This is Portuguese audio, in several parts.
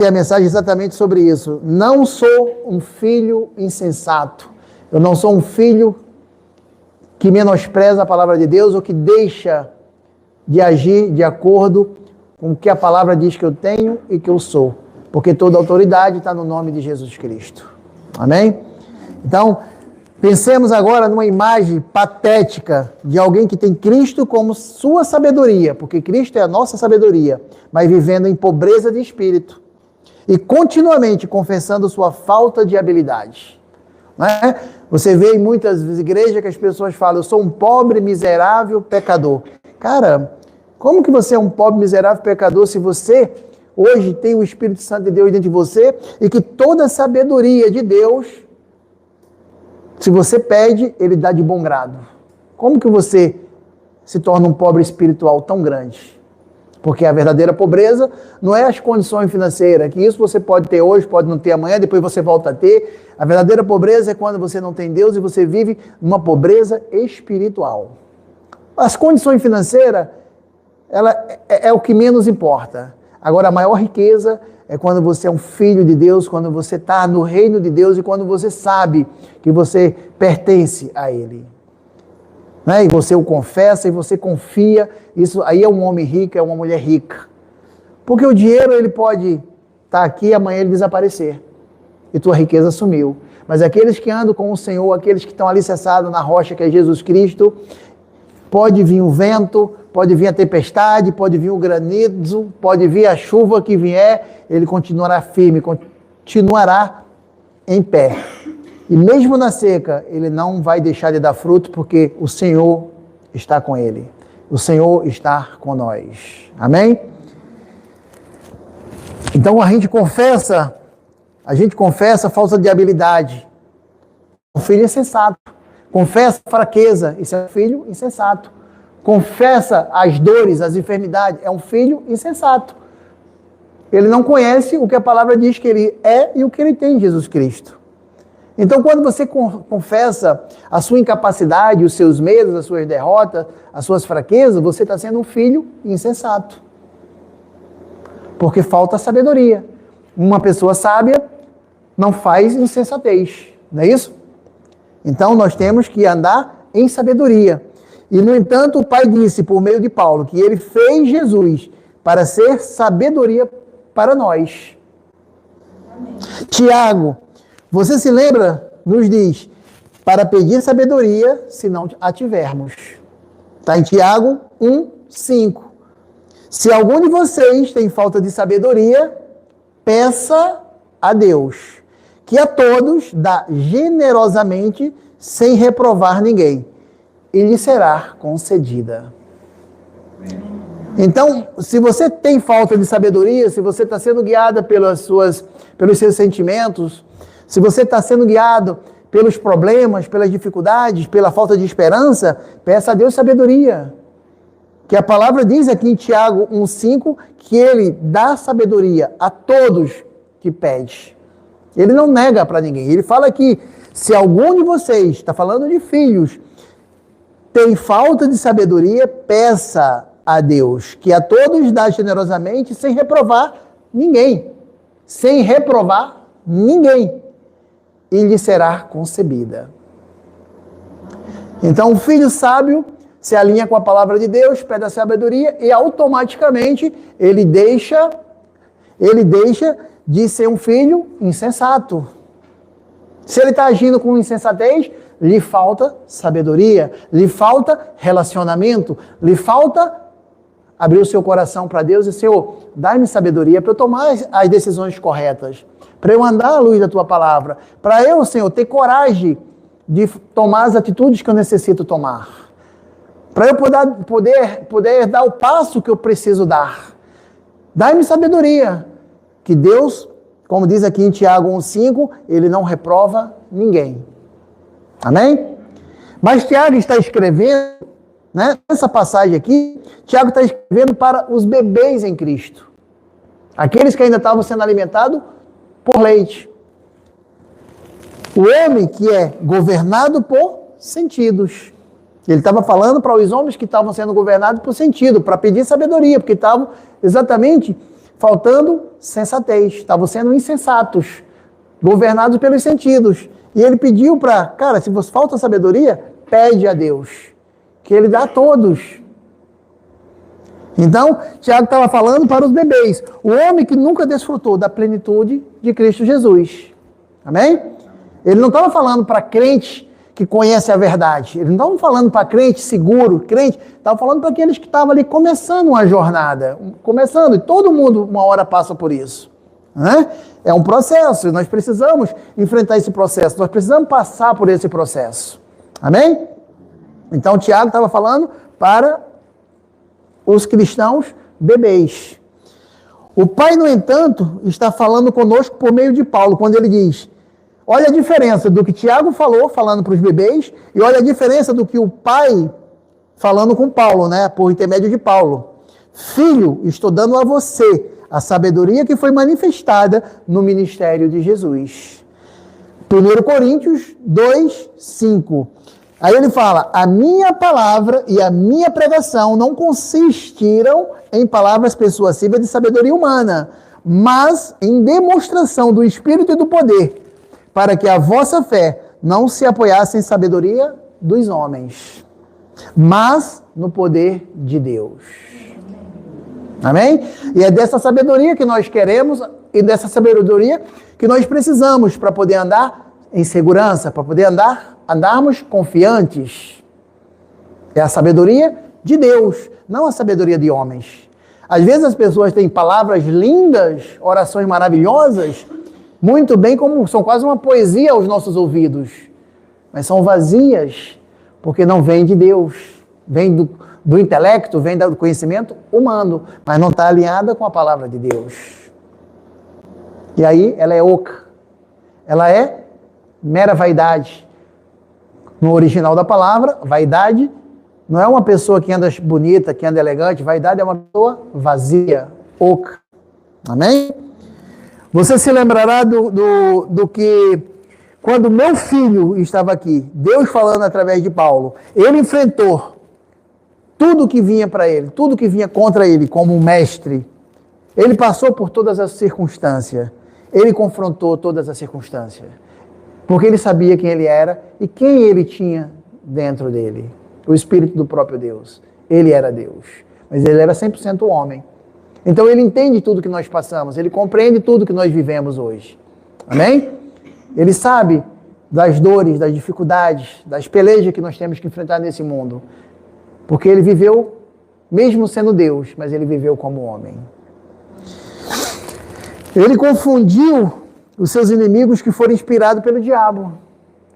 a mensagem exatamente sobre isso. Não sou um filho insensato. Eu não sou um filho que menospreza a palavra de Deus ou que deixa de agir de acordo com o que a palavra diz que eu tenho e que eu sou. Porque toda autoridade está no nome de Jesus Cristo. Amém? Então, pensemos agora numa imagem patética de alguém que tem Cristo como sua sabedoria, porque Cristo é a nossa sabedoria, mas vivendo em pobreza de espírito e continuamente confessando sua falta de habilidade. Não é? Você vê em muitas igrejas que as pessoas falam: eu sou um pobre, miserável, pecador. Cara, como que você é um pobre, miserável, pecador se você hoje tem o Espírito Santo de Deus dentro de você e que toda a sabedoria de Deus, se você pede, Ele dá de bom grado? Como que você se torna um pobre espiritual tão grande? Porque a verdadeira pobreza não é as condições financeiras, que isso você pode ter hoje, pode não ter amanhã, depois você volta a ter. A verdadeira pobreza é quando você não tem Deus e você vive numa pobreza espiritual. As condições financeiras, ela é o que menos importa. Agora, a maior riqueza é quando você é um filho de Deus, quando você está no reino de Deus e quando você sabe que você pertence a Ele. Né? E você o confessa e você confia. Isso aí é um homem rico, é uma mulher rica. Porque o dinheiro ele pode estar aqui e amanhã ele desaparecer. E tua riqueza sumiu. Mas aqueles que andam com o Senhor, aqueles que estão alicerçados na rocha que é Jesus Cristo, pode vir o vento, pode vir a tempestade, pode vir o granizo, pode vir a chuva que vier, ele continuará firme, continuará em pé. E mesmo na seca, ele não vai deixar de dar fruto, porque o Senhor está com ele. O Senhor está com nós. Amém? Então a gente confessa a falta de habilidade. Um filho insensato. Confessa a fraqueza. Isso é um filho insensato. Confessa as dores, as enfermidades. É um filho insensato. Ele não conhece o que a palavra diz que ele é e o que ele tem em Jesus Cristo. Então, quando você confessa a sua incapacidade, os seus medos, as suas derrotas, as suas fraquezas, você está sendo um filho insensato. Porque falta sabedoria. Uma pessoa sábia não faz insensatez, não é isso? Então, nós temos que andar em sabedoria. E, no entanto, o Pai disse, por meio de Paulo, que ele fez Jesus para ser sabedoria para nós. Amém. Tiago, você se lembra? Nos diz, para pedir sabedoria, se não a tivermos. Está em Tiago 1:5. Se algum de vocês tem falta de sabedoria, peça a Deus, que a todos dá generosamente, sem reprovar ninguém, e lhe será concedida. Então, se você tem falta de sabedoria, se você está sendo guiada pelos seus sentimentos, se você está sendo guiado pelos problemas, pelas dificuldades, pela falta de esperança, peça a Deus sabedoria. Que a palavra diz aqui em Tiago 1:5 que Ele dá sabedoria a todos que pede. Ele não nega para ninguém. Ele fala que se algum de vocês, está falando de filhos, tem falta de sabedoria, peça a Deus, que a todos dá generosamente, sem reprovar ninguém. Sem reprovar ninguém. E lhe será concebida. Então, o filho sábio se alinha com a palavra de Deus, pede a sabedoria e automaticamente ele deixa de ser um filho insensato. Se ele está agindo com insensatez, lhe falta sabedoria, lhe falta relacionamento, lhe falta abrir o seu coração para Deus e, Senhor, dá-me sabedoria para eu tomar as decisões corretas, para eu andar à luz da Tua palavra, para eu, Senhor, ter coragem de tomar as atitudes que eu necessito tomar, para eu poder dar o passo que eu preciso dar. Dá-me sabedoria, que Deus, como diz aqui em Tiago 1:5, Ele não reprova ninguém. Amém? Mas Tiago está escrevendo, né, nessa passagem aqui, Tiago está escrevendo para os bebês em Cristo. Aqueles que ainda estavam sendo alimentados por leite. O homem que é governado por sentidos. Ele estava falando para os homens que estavam sendo governados por sentido, para pedir sabedoria, porque estavam exatamente faltando sensatez, estavam sendo insensatos, governados pelos sentidos. E ele pediu para, cara, se você falta sabedoria, pede a Deus, que ele dá a todos. Então, Tiago estava falando para os bebês, o homem que nunca desfrutou da plenitude de Cristo Jesus. Amém? Ele não estava falando para crente que conhece a verdade. Ele não estava falando para crente seguro, crente. Estava falando para aqueles que estavam ali começando uma jornada. Começando, e todo mundo uma hora passa por isso. Né? É um processo, e nós precisamos enfrentar esse processo. Nós precisamos passar por esse processo. Amém? Então, Tiago estava falando para os cristãos bebês. O Pai, no entanto, está falando conosco por meio de Paulo, quando ele diz, olha a diferença do que Tiago falou, falando para os bebês, e olha a diferença do que o Pai falando com Paulo, né, por intermédio de Paulo. Filho, estou dando a você a sabedoria que foi manifestada no ministério de Jesus. 1 Coríntios 2, 5. Aí ele fala, a minha palavra e a minha pregação não consistiram em palavras persuasivas de sabedoria humana, mas em demonstração do Espírito e do poder, para que a vossa fé não se apoiasse em sabedoria dos homens, mas no poder de Deus. Amém? E é dessa sabedoria que nós queremos e dessa sabedoria que nós precisamos para poder andar em segurança, para poder andarmos confiantes. É a sabedoria de Deus, não a sabedoria de homens. Às vezes as pessoas têm palavras lindas, orações maravilhosas, muito bem, como são quase uma poesia aos nossos ouvidos, mas são vazias, porque não vem de Deus, vem do intelecto, vem do conhecimento humano, mas não está alinhada com a palavra de Deus. E aí ela é oca, ela é mera vaidade. No original da palavra, vaidade não é uma pessoa que anda bonita, que anda elegante, vaidade é uma pessoa vazia, oca. Amém? Você se lembrará do que, quando meu filho estava aqui, Deus falando através de Paulo, ele enfrentou tudo que vinha para ele, tudo que vinha contra ele como um mestre. Ele passou por todas as circunstâncias, ele confrontou todas as circunstâncias, porque ele sabia quem ele era e quem ele tinha dentro dele, o Espírito do próprio Deus. Ele era Deus, mas ele era 100% homem. Então ele entende tudo que nós passamos, ele compreende tudo que nós vivemos hoje. Amém? Ele sabe das dores, das dificuldades, das pelejas que nós temos que enfrentar nesse mundo. Porque ele viveu, mesmo sendo Deus, mas ele viveu como homem. Ele confundiu os seus inimigos que foram inspirados pelo diabo.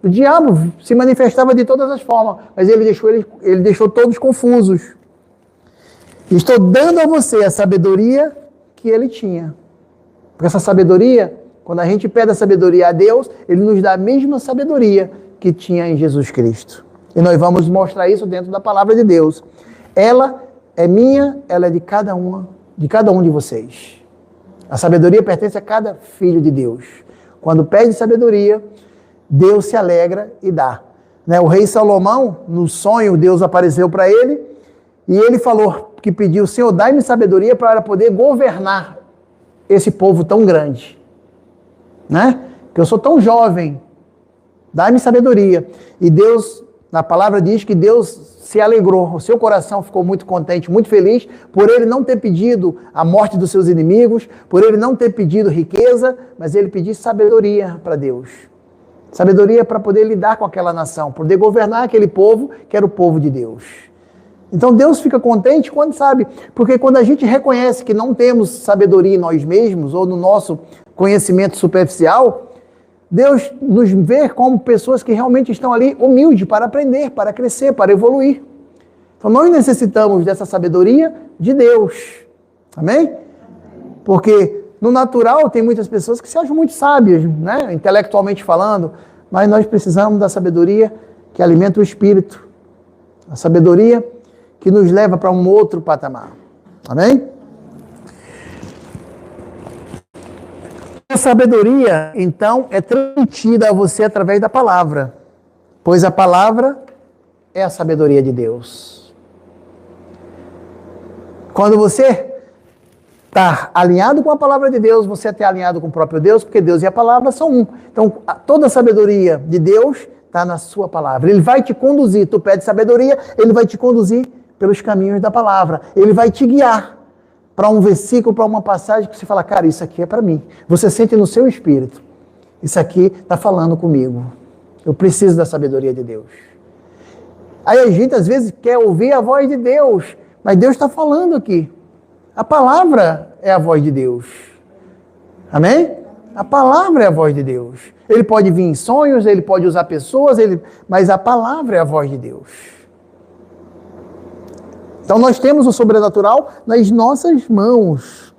O diabo se manifestava de todas as formas, mas ele deixou todos confusos. Estou dando a você a sabedoria que ele tinha. Porque essa sabedoria, quando a gente pede a sabedoria a Deus, ele nos dá a mesma sabedoria que tinha em Jesus Cristo. E nós vamos mostrar isso dentro da palavra de Deus. Ela é minha, ela é de cada um de vocês. A sabedoria pertence a cada filho de Deus. Quando pede sabedoria, Deus se alegra e dá. O rei Salomão, no sonho, Deus apareceu para ele e ele falou que pediu, Senhor, dai-me sabedoria para poder governar esse povo tão grande. Que eu sou tão jovem, dai-me sabedoria. E Deus, na palavra diz que Deus se alegrou, o seu coração ficou muito contente, muito feliz, por ele não ter pedido a morte dos seus inimigos, por ele não ter pedido riqueza, mas ele pediu sabedoria para Deus. Sabedoria para poder lidar com aquela nação, poder governar aquele povo que era o povo de Deus. Então Deus fica contente quando sabe, porque quando a gente reconhece que não temos sabedoria em nós mesmos, ou no nosso conhecimento superficial, Deus nos vê como pessoas que realmente estão ali humildes para aprender, para crescer, para evoluir. Então nós necessitamos dessa sabedoria de Deus. Amém? Porque no natural tem muitas pessoas que se acham muito sábias, intelectualmente falando, mas nós precisamos da sabedoria que alimenta o espírito. A sabedoria que nos leva para um outro patamar. Amém? A sabedoria, então, é transmitida a você através da palavra, pois a palavra é a sabedoria de Deus. Quando você estar alinhado com a palavra de Deus, você está alinhado com o próprio Deus, porque Deus e a palavra são um. Então, toda a sabedoria de Deus está na sua palavra. Ele vai te conduzir. Tu pede sabedoria, ele vai te conduzir pelos caminhos da palavra. Ele vai te guiar para um versículo, para uma passagem que você fala, cara, isso aqui é para mim. Você sente no seu espírito. Isso aqui está falando comigo. Eu preciso da sabedoria de Deus. Aí a gente às vezes quer ouvir a voz de Deus, mas Deus está falando aqui. A palavra é a voz de Deus. Amém? A palavra é a voz de Deus. Ele pode vir em sonhos, ele pode usar pessoas, mas a palavra é a voz de Deus. Então nós temos o sobrenatural nas nossas mãos.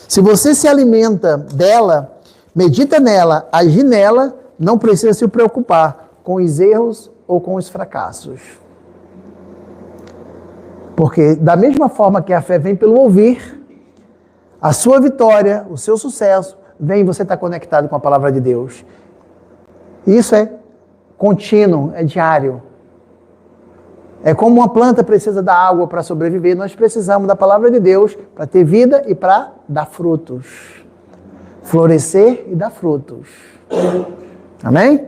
Se você se alimenta dela, medita nela, agir nela, não precisa se preocupar com os erros ou com os fracassos. Porque da mesma forma que a fé vem pelo ouvir, a sua vitória, o seu sucesso, vem você estar conectado com a palavra de Deus. Isso é contínuo, é diário. É como uma planta precisa da água para sobreviver, nós precisamos da palavra de Deus para ter vida e para dar frutos. Florescer e dar frutos. Amém?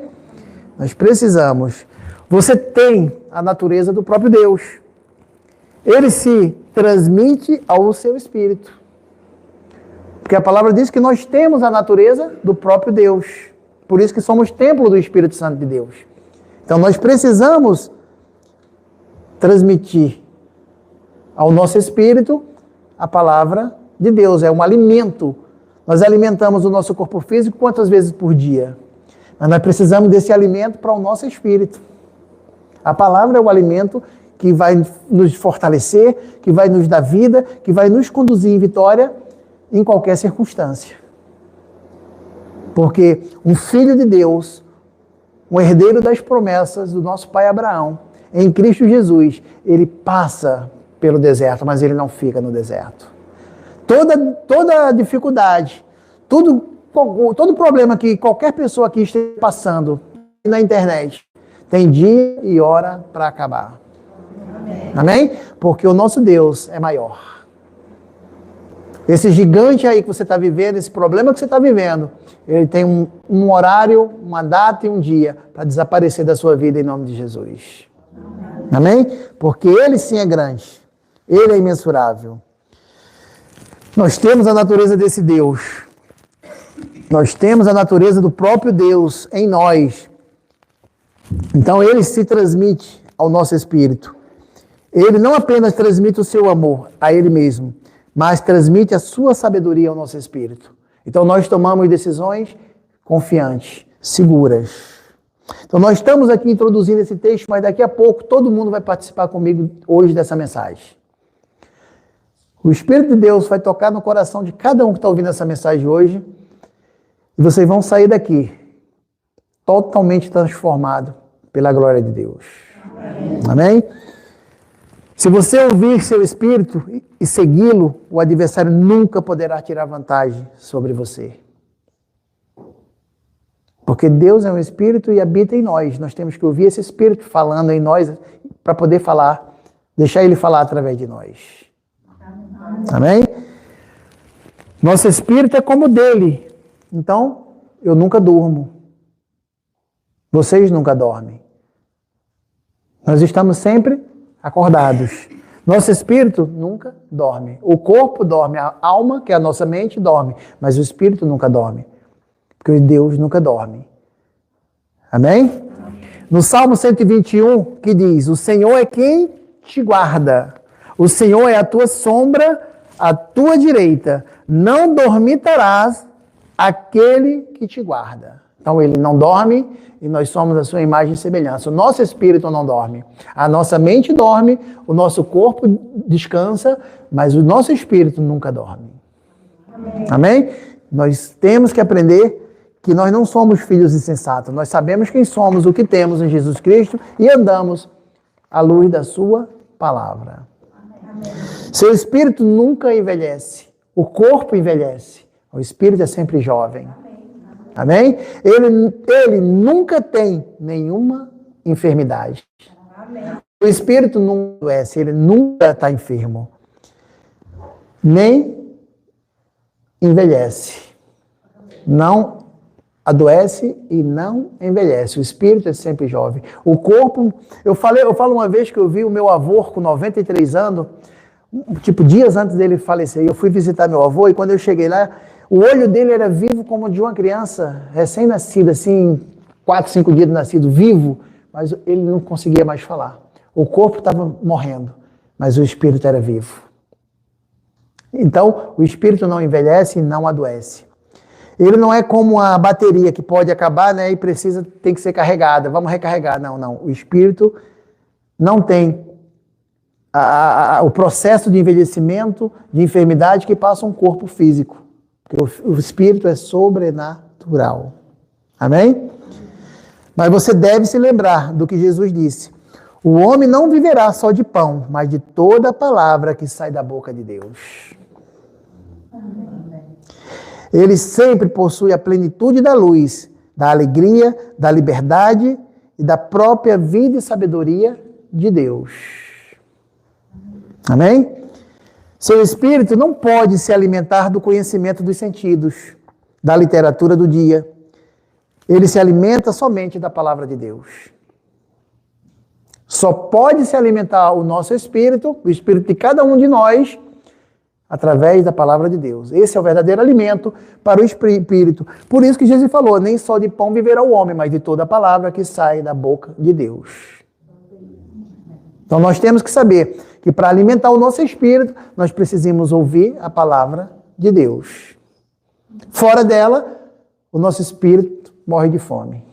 Nós precisamos. Você tem a natureza do próprio Deus. Ele se transmite ao seu espírito. Porque a palavra diz que nós temos a natureza do próprio Deus. Por isso que somos templo do Espírito Santo de Deus. Então nós precisamos transmitir ao nosso espírito a palavra de Deus. É um alimento. Nós alimentamos o nosso corpo físico quantas vezes por dia? Mas nós precisamos desse alimento para o nosso espírito. A palavra é o alimento que vai nos fortalecer, que vai nos dar vida, que vai nos conduzir em vitória em qualquer circunstância. Porque um filho de Deus, um herdeiro das promessas do nosso pai Abraão, em Cristo Jesus, ele passa pelo deserto, mas ele não fica no deserto. Toda dificuldade, todo problema que qualquer pessoa aqui esteja passando na internet, tem dia e hora para acabar. Amém? Porque o nosso Deus é maior. Esse gigante aí que você está vivendo, esse problema que você está vivendo, ele tem um horário, uma data e um dia para desaparecer da sua vida em nome de Jesus. Amém? Porque ele sim é grande. Ele é imensurável. Nós temos a natureza desse Deus. Nós temos a natureza do próprio Deus em nós. Então ele se transmite ao nosso espírito. Ele não apenas transmite o seu amor a ele mesmo, mas transmite a sua sabedoria ao nosso espírito. Então nós tomamos decisões confiantes, seguras. Então nós estamos aqui introduzindo esse texto, mas daqui a pouco todo mundo vai participar comigo hoje dessa mensagem. O Espírito de Deus vai tocar no coração de cada um que está ouvindo essa mensagem hoje, e vocês vão sair daqui totalmente transformados pela glória de Deus. Amém? Se você ouvir seu espírito e segui-lo, o adversário nunca poderá tirar vantagem sobre você. Porque Deus é um espírito e habita em nós. Nós temos que ouvir esse espírito falando em nós para poder falar, deixar ele falar através de nós. Amém? Nosso espírito é como o dele. Então, eu nunca durmo. Vocês nunca dormem. Nós estamos sempre acordados. Nosso espírito nunca dorme. O corpo dorme, a alma, que é a nossa mente, dorme. Mas o espírito nunca dorme. Porque Deus nunca dorme. Amém? No Salmo 121, que diz, o Senhor é quem te guarda. O Senhor é a tua sombra, à tua direita. Não dormitarás aquele que te guarda. Então ele não dorme e nós somos a sua imagem e semelhança. O nosso espírito não dorme. A nossa mente dorme, o nosso corpo descansa, mas o nosso espírito nunca dorme. Amém? Amém? Nós temos que aprender que nós não somos filhos insensatos. Nós sabemos quem somos, o que temos em Jesus Cristo e andamos à luz da sua palavra. Amém. Seu espírito nunca envelhece. O corpo envelhece. O espírito é sempre jovem. Amém? Ele nunca tem nenhuma enfermidade. Amém. O espírito não adoece, ele nunca está enfermo. Nem envelhece. Não adoece e não envelhece. O espírito é sempre jovem. O corpo, eu falo uma vez que eu vi o meu avô com 93 anos, tipo dias antes dele falecer. Eu fui visitar meu avô e quando eu cheguei lá, o olho dele era vivo como o de uma criança recém-nascida, assim, 4, 5 dias de nascido, vivo, mas ele não conseguia mais falar. O corpo estava morrendo, mas o espírito era vivo. Então, o espírito não envelhece e não adoece. Ele não é como a bateria que pode acabar, né, e tem que ser carregada. Vamos recarregar. Não. O espírito não tem o processo de envelhecimento, de enfermidade que passa um corpo físico. Porque o espírito é sobrenatural. Amém? Mas você deve se lembrar do que Jesus disse. O homem não viverá só de pão, mas de toda a palavra que sai da boca de Deus. Ele sempre possui a plenitude da luz, da alegria, da liberdade e da própria vida e sabedoria de Deus. Amém? Seu espírito não pode se alimentar do conhecimento dos sentidos, da literatura do dia. Ele se alimenta somente da palavra de Deus. Só pode se alimentar o nosso espírito, o espírito de cada um de nós, através da palavra de Deus. Esse é o verdadeiro alimento para o espírito. Por isso que Jesus falou, nem só de pão viverá o homem, mas de toda a palavra que sai da boca de Deus. Então nós temos que saber que para alimentar o nosso espírito, nós precisamos ouvir a palavra de Deus. Fora dela, o nosso espírito morre de fome.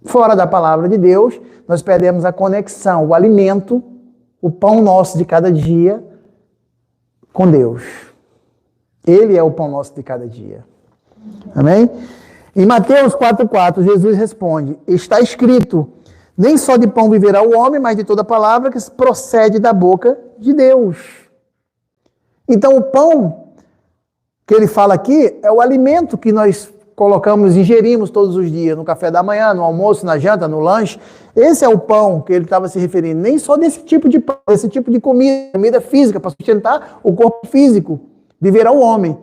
Fora da palavra de Deus, nós perdemos a conexão, o alimento, o pão nosso de cada dia com Deus. Ele é o pão nosso de cada dia. Amém? Em Mateus 4,4, Jesus responde, está escrito, nem só de pão viverá o homem, mas de toda palavra que procede da boca de Deus. Então o pão que ele fala aqui é o alimento que nós colocamos, ingerimos todos os dias, no café da manhã, no almoço, na janta, no lanche. Esse é o pão que ele estava se referindo, nem só desse tipo de pão, desse tipo de comida física, para sustentar o corpo físico, viverá o homem,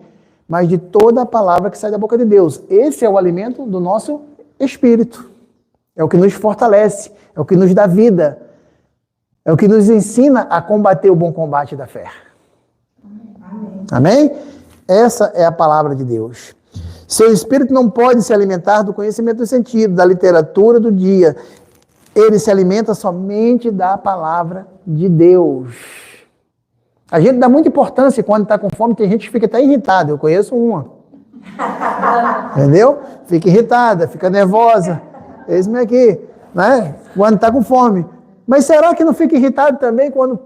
mas de toda a palavra que sai da boca de Deus. Esse é o alimento do nosso espírito. É o que nos fortalece, é o que nos dá vida, é o que nos ensina a combater o bom combate da fé. Amém? Essa é a palavra de Deus. Seu espírito não pode se alimentar do conhecimento do sentido, da literatura do dia. Ele se alimenta somente da palavra de Deus. A gente dá muita importância quando está com fome, tem gente que fica até irritada. Eu conheço uma. Entendeu? Fica irritada, fica nervosa. Esse mesmo aqui, né? Quando está com fome. Mas será que não fica irritado também quando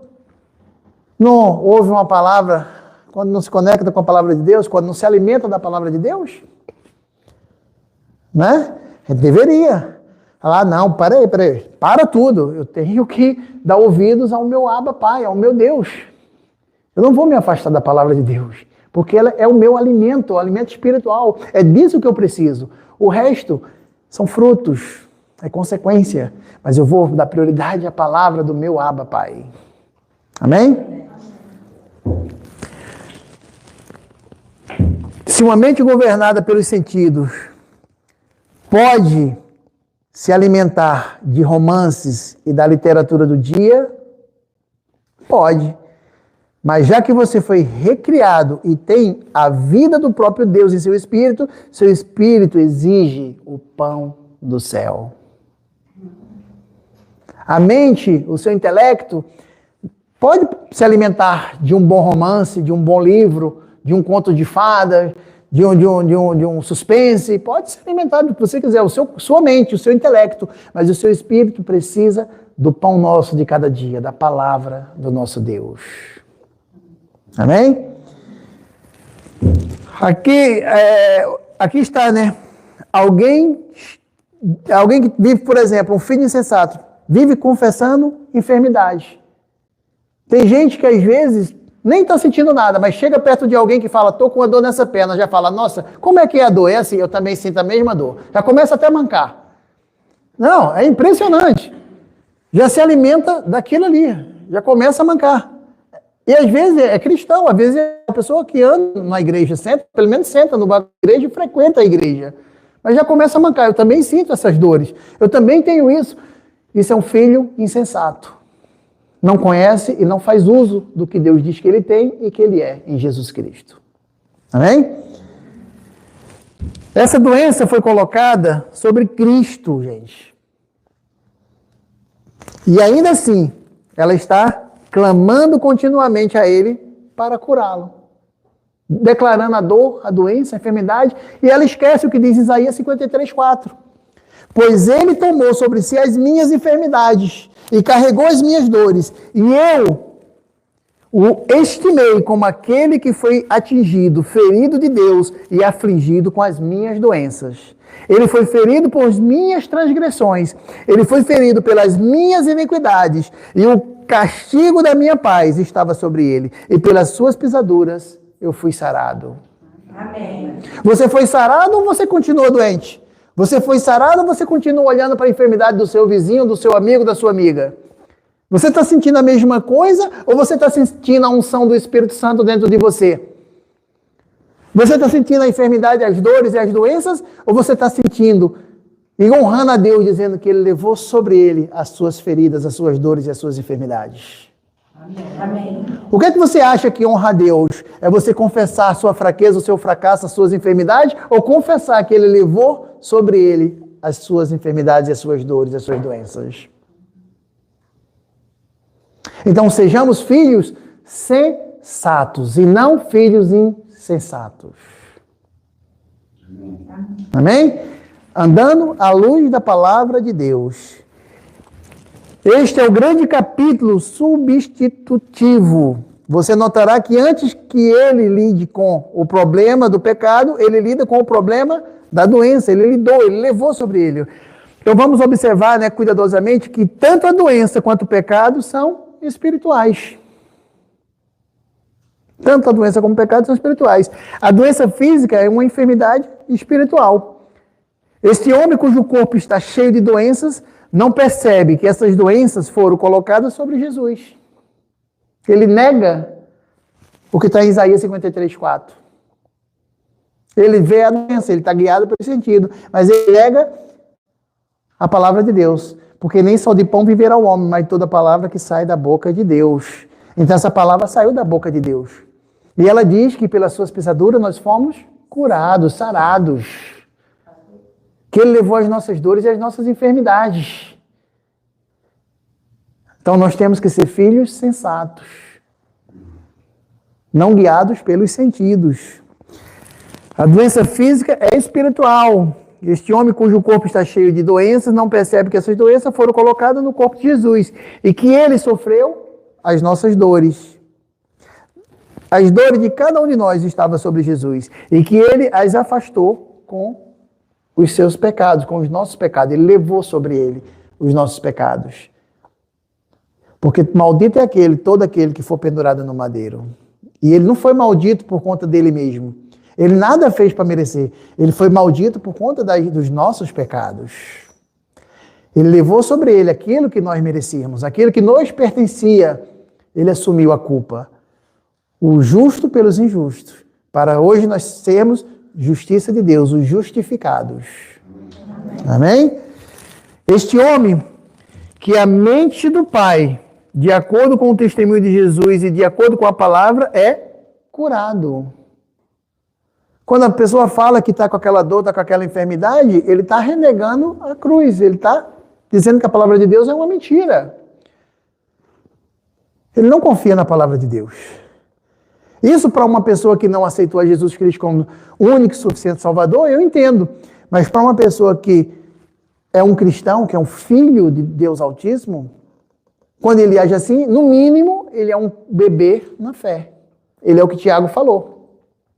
não ouve uma palavra, quando não se conecta com a palavra de Deus, quando não se alimenta da palavra de Deus? Né? Deveria. Falar, não, peraí, para tudo. Eu tenho que dar ouvidos ao meu Abba Pai, ao meu Deus. Eu não vou me afastar da palavra de Deus, porque ela é o meu alimento, o alimento espiritual. É disso que eu preciso. O resto são frutos, é consequência. Mas eu vou dar prioridade à palavra do meu Abba Pai. Amém? Se uma mente governada pelos sentidos pode se alimentar de romances e da literatura do dia, pode. Mas já que você foi recriado e tem a vida do próprio Deus em seu espírito exige o pão do céu. A mente, o seu intelecto, pode se alimentar de um bom romance, de um bom livro, de um conto de fadas, de um suspense, pode se alimentar do que você quiser, sua mente, o seu intelecto, mas o seu espírito precisa do pão nosso de cada dia, da palavra do nosso Deus. Amém? Aqui está, né? Alguém que vive, por exemplo, um filho insensato, vive confessando enfermidade. Tem gente que às vezes nem está sentindo nada, mas chega perto de alguém que fala, estou com uma dor nessa perna, já fala, nossa, como é que é a dor? É assim, eu também sinto a mesma dor. Já começa até a mancar. Não, é impressionante. Já se alimenta daquilo ali, já começa a mancar. E às vezes é cristão, às vezes é uma pessoa que anda na igreja, senta, pelo menos senta no banco da igreja e frequenta a igreja. Mas já começa a mancar. Eu também sinto essas dores. Eu também tenho isso. Isso é um filho insensato. Não conhece e não faz uso do que Deus diz que ele tem e que ele é em Jesus Cristo. Amém? Essa doença foi colocada sobre Cristo, gente. E ainda assim, ela está clamando continuamente a Ele para curá-lo. Declarando a dor, a doença, a enfermidade. E ela esquece o que diz Isaías 53:4. Pois Ele tomou sobre si as minhas enfermidades e carregou as minhas dores. E eu o estimei como aquele que foi atingido, ferido de Deus e afligido com as minhas doenças. Ele foi ferido por minhas transgressões, ele foi ferido pelas minhas iniquidades, e o castigo da minha paz estava sobre ele, e pelas suas pisaduras eu fui sarado. Amém. Você foi sarado ou você continua doente? Você foi sarado ou você continua olhando para a enfermidade do seu vizinho, do seu amigo, da sua amiga? Você está sentindo a mesma coisa ou você está sentindo a unção do Espírito Santo dentro de você? Você está sentindo a enfermidade, as dores e as doenças? Ou você está sentindo e honrando a Deus, dizendo que Ele levou sobre Ele as suas feridas, as suas dores e as suas enfermidades? Amém. O que é que você acha que honra a Deus? É você confessar a sua fraqueza, o seu fracasso, as suas enfermidades? Ou confessar que Ele levou sobre Ele as suas enfermidades, as suas dores, as suas doenças? Então, sejamos filhos sensatos e não filhos insensatos. Amém? Andando à luz da palavra de Deus. Este é o grande capítulo substitutivo. Você notará que antes que ele lide com o problema do pecado, ele lida com o problema da doença. Ele levou sobre ele. Então vamos observar, cuidadosamente, que tanto a doença quanto o pecado são espirituais. Tanto a doença como o pecado são espirituais. A doença física é uma enfermidade espiritual. Este homem cujo corpo está cheio de doenças não percebe que essas doenças foram colocadas sobre Jesus. Ele nega o que está em Isaías 53:4. Ele vê a doença, ele está guiado pelo sentido, mas ele nega a palavra de Deus. Porque nem só de pão viverá o homem, mas toda palavra que sai da boca de Deus. Então essa palavra saiu da boca de Deus. E ela diz que pelas suas pisaduras nós fomos curados, sarados. Que Ele levou as nossas dores e as nossas enfermidades. Então nós temos que ser filhos sensatos. Não guiados pelos sentidos. A doença física é espiritual. Este homem cujo corpo está cheio de doenças não percebe que essas doenças foram colocadas no corpo de Jesus e que Ele sofreu as nossas dores. As dores de cada um de nós estavam sobre Jesus e que Ele as afastou com os seus pecados, com os nossos pecados. Ele levou sobre Ele os nossos pecados. Porque maldito é todo aquele que for pendurado no madeiro. E Ele não foi maldito por conta dele mesmo. Ele nada fez para merecer. Ele foi maldito por conta dos nossos pecados. Ele levou sobre ele aquilo que nós merecíamos, aquilo que nos pertencia. Ele assumiu a culpa. O justo pelos injustos. Para hoje nós sermos justiça de Deus, os justificados. Amém? Este homem, que a mente do Pai, de acordo com o testemunho de Jesus e de acordo com a palavra, é curado. Quando a pessoa fala que está com aquela dor, está com aquela enfermidade, ele está renegando a cruz, ele está dizendo que a palavra de Deus é uma mentira. Ele não confia na palavra de Deus. Isso para uma pessoa que não aceitou a Jesus Cristo como único e suficiente Salvador, eu entendo. Mas para uma pessoa que é um cristão, que é um filho de Deus Altíssimo, quando ele age assim, no mínimo, ele é um bebê na fé. Ele é o que Tiago falou.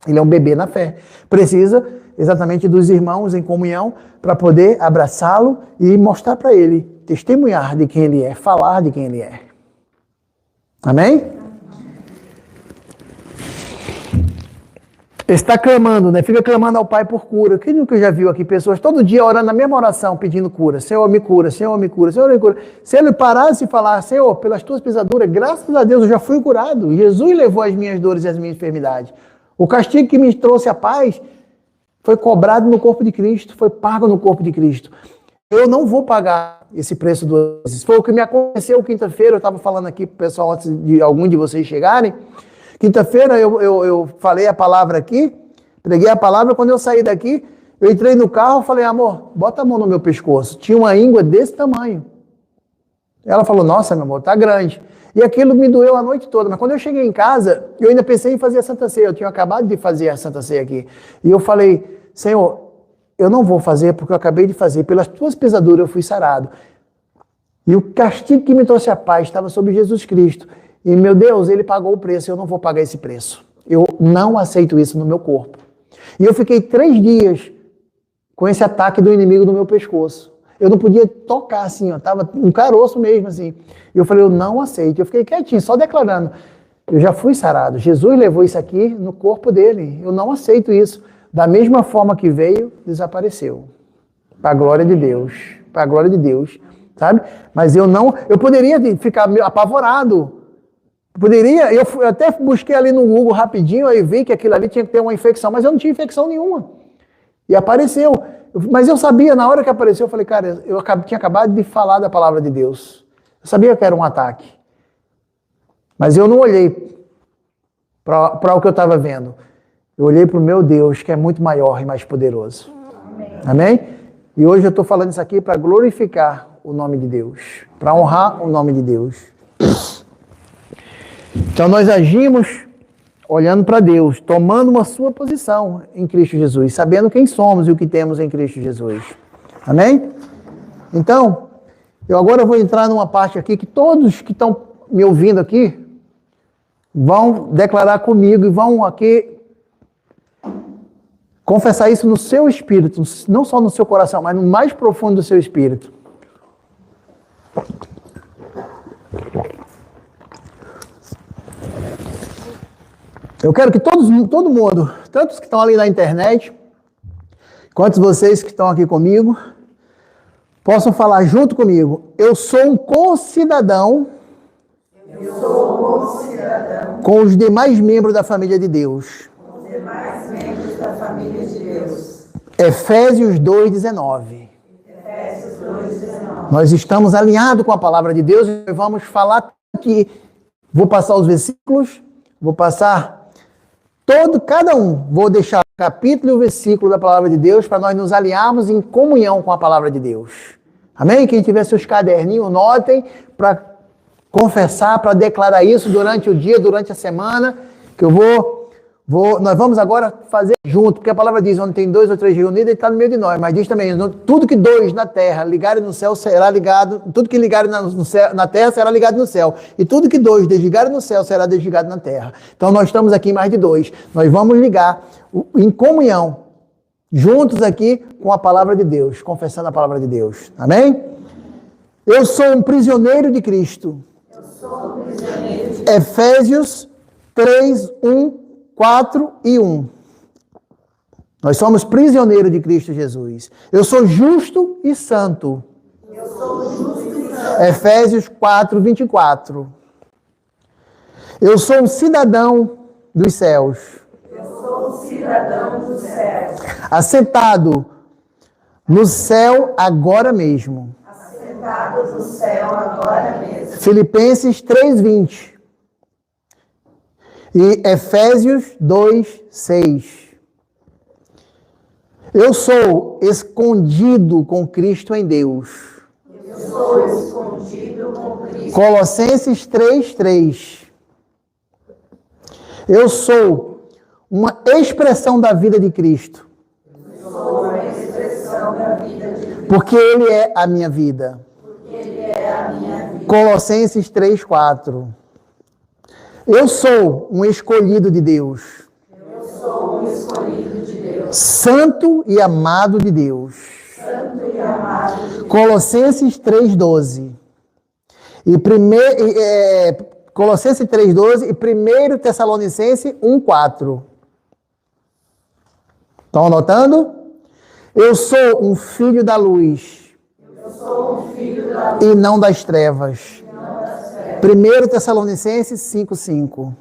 Ele é um bebê na fé. Precisa exatamente dos irmãos em comunhão para poder abraçá-lo e mostrar para ele, testemunhar de quem ele é, falar de quem ele é. Amém? está clamando, né? Fica clamando ao Pai por cura. Quem nunca já viu aqui pessoas todo dia orando na mesma oração, pedindo cura? Senhor, me cura, Senhor, me cura, Senhor, me cura. Se ele parasse e falar, Senhor, pelas tuas pisaduras, graças a Deus eu já fui curado. Jesus levou as minhas dores e as minhas enfermidades. O castigo que me trouxe a paz foi cobrado no corpo de Cristo, foi pago no corpo de Cristo. Eu não vou pagar esse preço duas vezes. Foi o que me aconteceu quinta-feira, eu estava falando aqui para o pessoal antes de algum de vocês chegarem. Quinta-feira eu falei a palavra aqui, preguei a palavra, quando eu saí daqui, eu entrei no carro e falei, amor, bota a mão no meu pescoço. Tinha uma íngua desse tamanho. Ela falou, nossa, meu amor, tá grande. E aquilo me doeu a noite toda, mas quando eu cheguei em casa, eu ainda pensei em fazer a Santa Ceia, eu tinha acabado de fazer a Santa Ceia aqui. E eu falei, Senhor, eu não vou fazer porque eu acabei de fazer, pelas tuas pisaduras eu fui sarado. E o castigo que me trouxe a paz estava sobre Jesus Cristo. E, meu Deus, ele pagou o preço, eu não vou pagar esse preço. Eu não aceito isso no meu corpo. E eu fiquei 3 dias com esse ataque do inimigo no meu pescoço. Eu não podia tocar assim, ó, tava um caroço mesmo assim. E eu falei, eu não aceito. Eu fiquei quietinho, só declarando. Eu já fui sarado. Jesus levou isso aqui no corpo dele. Eu não aceito isso. Da mesma forma que veio, desapareceu. Para a glória de Deus. Para a glória de Deus. Sabe? Mas eu poderia ficar apavorado. Eu até busquei ali no Google rapidinho, aí vi que aquilo ali tinha que ter uma infecção, mas eu não tinha infecção nenhuma. E apareceu. Mas eu sabia, na hora que apareceu, eu falei, cara, tinha acabado de falar da palavra de Deus. Eu sabia que era um ataque. Mas eu não olhei para o que eu estava vendo. Eu olhei para o meu Deus, que é muito maior e mais poderoso. Amém? Amém? E hoje eu estou falando isso aqui para glorificar o nome de Deus, para honrar o nome de Deus. Então nós agimos olhando para Deus, tomando uma sua posição em Cristo Jesus, sabendo quem somos e o que temos em Cristo Jesus. Amém? Então, eu agora vou entrar numa parte aqui que todos que estão me ouvindo aqui vão declarar comigo e vão aqui confessar isso no seu espírito, não só no seu coração, mas no mais profundo do seu espírito. Eu quero que todo mundo, tantos que estão ali na internet, quanto vocês que estão aqui comigo, possam falar junto comigo. Eu sou um concidadão com os demais membros da família de Deus. Efésios 2:19. Nós estamos alinhados com a palavra de Deus e vamos falar aqui. Vou passar os versículos, vou passar cada um. Vou deixar o capítulo e o versículo da palavra de Deus para nós nos alinharmos em comunhão com a palavra de Deus. Amém? Quem tiver seus caderninhos, notem para confessar, para declarar isso durante o dia, durante a semana, que nós vamos agora fazer junto, porque a palavra diz, onde tem 2 ou 3 reunidos, ele está no meio de nós, mas diz também, tudo que 2 na terra ligarem no céu será ligado, tudo que ligarem na terra será ligado no céu, e tudo que 2 desligarem no céu será desligado na terra. Então nós estamos aqui mais de 2, nós vamos ligar em comunhão, juntos aqui com a palavra de Deus, confessando a palavra de Deus. Amém? Eu sou um prisioneiro de Cristo. Efésios 3, 4 e 1. Nós somos prisioneiros de Cristo Jesus. Eu sou justo e santo. Efésios 4, 24. Eu sou um cidadão dos céus. Assentado no céu agora mesmo. Filipenses 3, 20. E Efésios 2, 6. Eu sou escondido com Cristo em Deus. Colossenses 3, 3. Eu sou uma expressão da vida de Cristo. Porque Ele é a minha vida. Colossenses 3, 4. Eu sou um escolhido de Deus. Santo e amado de Deus. Colossenses 3,12. Colossenses 3,12 e 1 Tessalonicenses 1,4. Estão anotando? Eu sou um filho da luz. E não das trevas. 1 Tessalonicenses 5:5.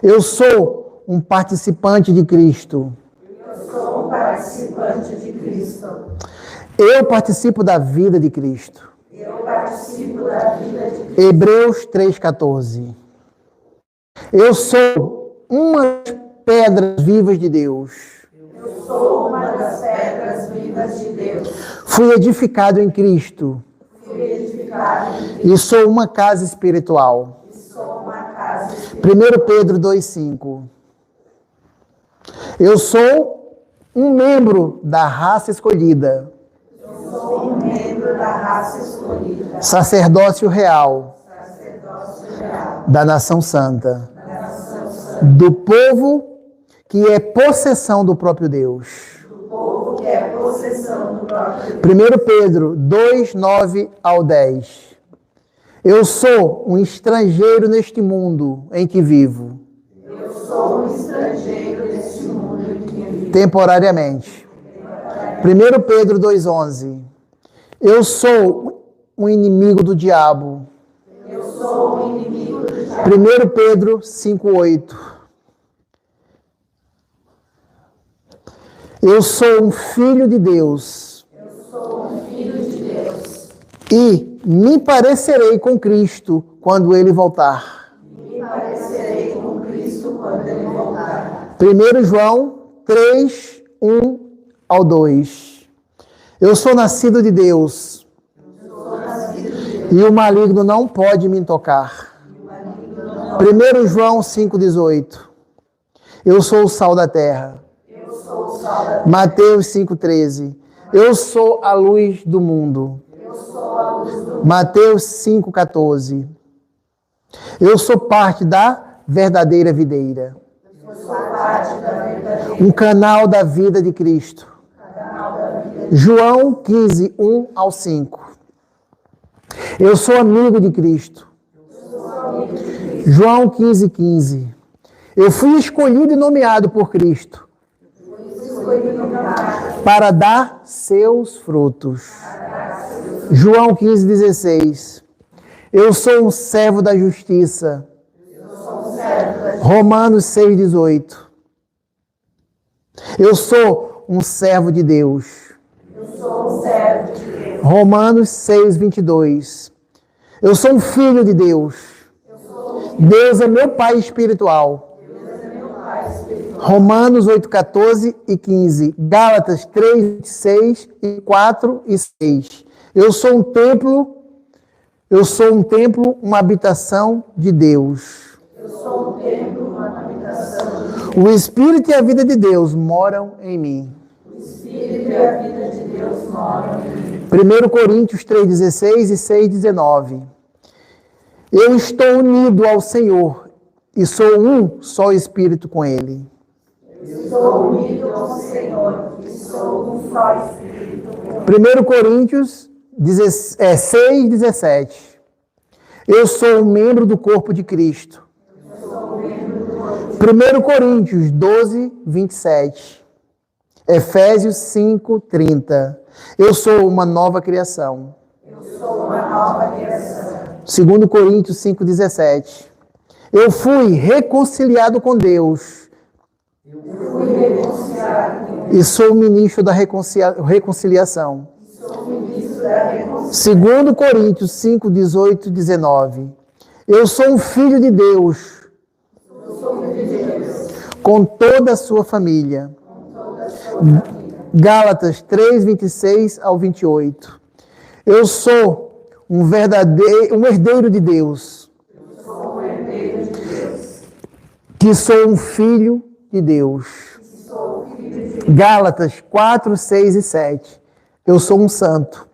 Eu sou um participante de Cristo. Eu participo da vida de Cristo. Hebreus 3:14. Eu sou uma das pedras vivas de Deus. Fui edificado em Cristo. E sou uma casa espiritual. 1 Pedro 2:5. Eu sou um membro da raça escolhida. Sacerdócio real. Da nação santa. Do povo que é possessão do próprio Deus. 1 Pedro 2:9-10. Eu sou um estrangeiro neste mundo em que vivo. Temporariamente. 1 Pedro 2:11. Eu sou um inimigo do diabo. 1 Pedro 5:8. Eu sou um filho de Deus. E me parecerei com Cristo quando Ele voltar. 1 João 3:1-2. Eu sou nascido de Deus. E o maligno não pode me tocar. 1 João 5:18. Eu sou o sal da terra. Mateus 5:13. Eu sou a luz do mundo. Mateus 5:14. Eu sou parte da verdadeira videira. Um canal da vida de Cristo. João 15:1-5. Eu sou amigo de Cristo. João 15:15. Eu fui escolhido e nomeado por Cristo para dar seus frutos. João 15:16. Eu sou um servo da justiça. Romanos 6:18. Eu sou um servo de Deus. Romanos 6:22. Eu sou um filho de Deus. Deus é meu Pai espiritual. Romanos 8:14 e 15. Gálatas 3:6 e 4 e 6. Eu sou um templo, uma habitação de Deus. O Espírito e a vida de Deus moram em mim. 1 Coríntios 3:16 e 6:19. Eu estou unido ao Senhor e sou um só Espírito com Ele. 1 Coríntios 6:17. Eu sou um membro do corpo de Cristo. 1 Coríntios 12:27. Efésios 5:30. Eu sou uma nova criação. 2 Coríntios 5:17. Eu fui reconciliado com Deus. E sou ministro da reconciliação. 2 Coríntios 5:18 e 19. Eu sou um filho de Deus. Com toda a sua família. Gálatas 3:26-28. Eu sou um herdeiro de Deus. Que sou um filho de Deus. Gálatas 4:6 e 7. Eu sou um santo.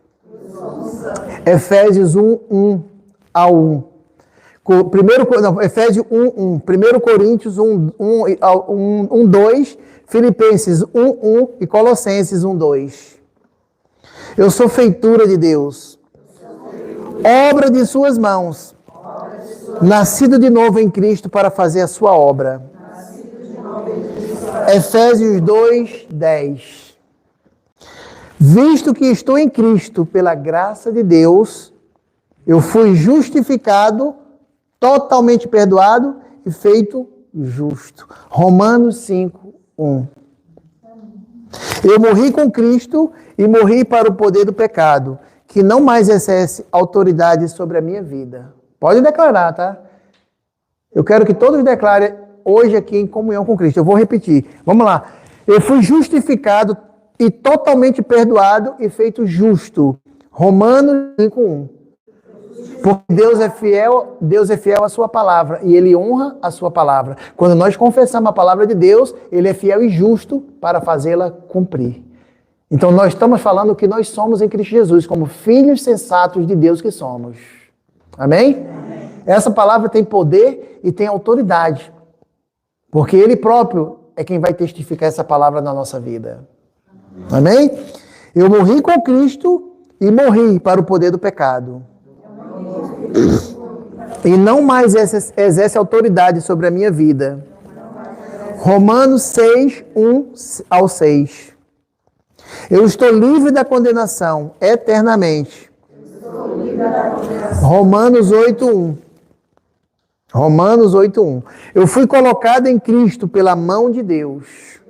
Efésios 1:1-1. Efésios 1:1. 1 Coríntios 1:2. Filipenses 1:1 e Colossenses 1:2. Eu sou feitura de Deus. Obra de suas mãos. Nascido de novo em Cristo para fazer a sua obra. Efésios 2, 10. Visto que estou em Cristo, pela graça de Deus, eu fui justificado, totalmente perdoado e feito justo. Romanos 5, 1. Eu morri com Cristo e morri para o poder do pecado, que não mais exerce autoridade sobre a minha vida. Pode declarar, tá? Eu quero que todos declarem hoje aqui em comunhão com Cristo. Eu vou repetir. Vamos lá. Eu fui justificado e totalmente perdoado e feito justo. Romanos 5, 1. Porque Deus é fiel à sua palavra e Ele honra a sua palavra. Quando nós confessamos a palavra de Deus, Ele é fiel e justo para fazê-la cumprir. Então nós estamos falando que nós somos em Cristo Jesus, como filhos sensatos de Deus que somos. Amém? Amém. Essa palavra tem poder e tem autoridade. Porque Ele próprio é quem vai testificar essa palavra na nossa vida. Amém? Eu morri com Cristo e morri para o poder do pecado. E não mais exerce autoridade sobre a minha vida. Romanos 6, 1 ao 6. Eu estou livre da condenação eternamente. Romanos 8, 1. Romanos 8, 1. Eu fui colocado em Cristo pela mão de Deus.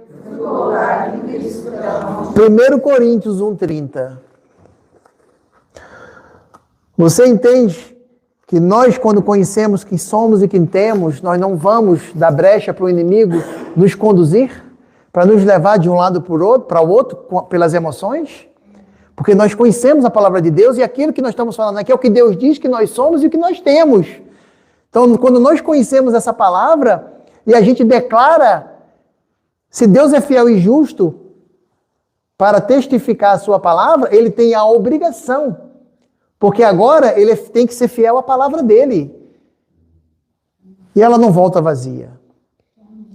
1 Coríntios 1, 30. Você entende que nós, quando conhecemos quem somos e quem temos, nós não vamos dar brecha para o inimigo nos conduzir, para nos levar de um lado para o outro, pelas emoções? Porque nós conhecemos a palavra de Deus e aquilo que nós estamos falando aqui é o que Deus diz que nós somos e o que nós temos. Então, quando nós conhecemos essa palavra e a gente declara, se Deus é fiel e justo para testificar a sua palavra, Ele tem a obrigação. Porque agora ele tem que ser fiel à palavra dele. E ela não volta vazia.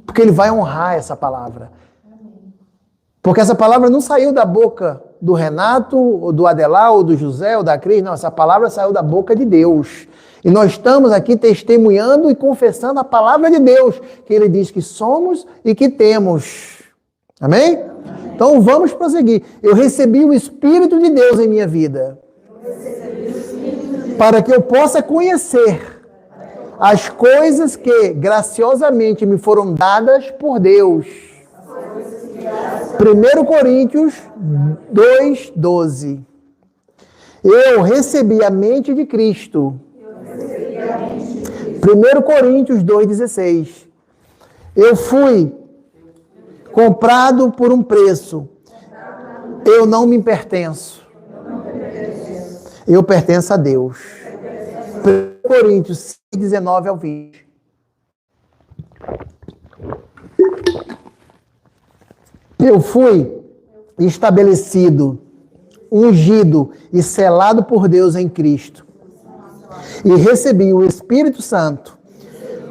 Porque ele vai honrar essa palavra. Porque essa palavra não saiu da boca do Renato, ou do Adelar, ou do José, ou da Cris. Não, essa palavra saiu da boca de Deus. E nós estamos aqui testemunhando e confessando a palavra de Deus. Que Ele diz que somos e que temos. Amém? Então vamos prosseguir. Eu recebi o Espírito de Deus em minha vida. Para que eu possa conhecer as coisas que graciosamente me foram dadas por Deus. 1 Coríntios 2, 12. Eu recebi a mente de Cristo. 1 Coríntios 2, 16. Eu fui comprado por um preço. Eu não me pertenço. Eu pertenço a Deus. 1 Coríntios 6, 19 ao 20. Eu fui estabelecido, ungido e selado por Deus em Cristo. E recebi o Espírito Santo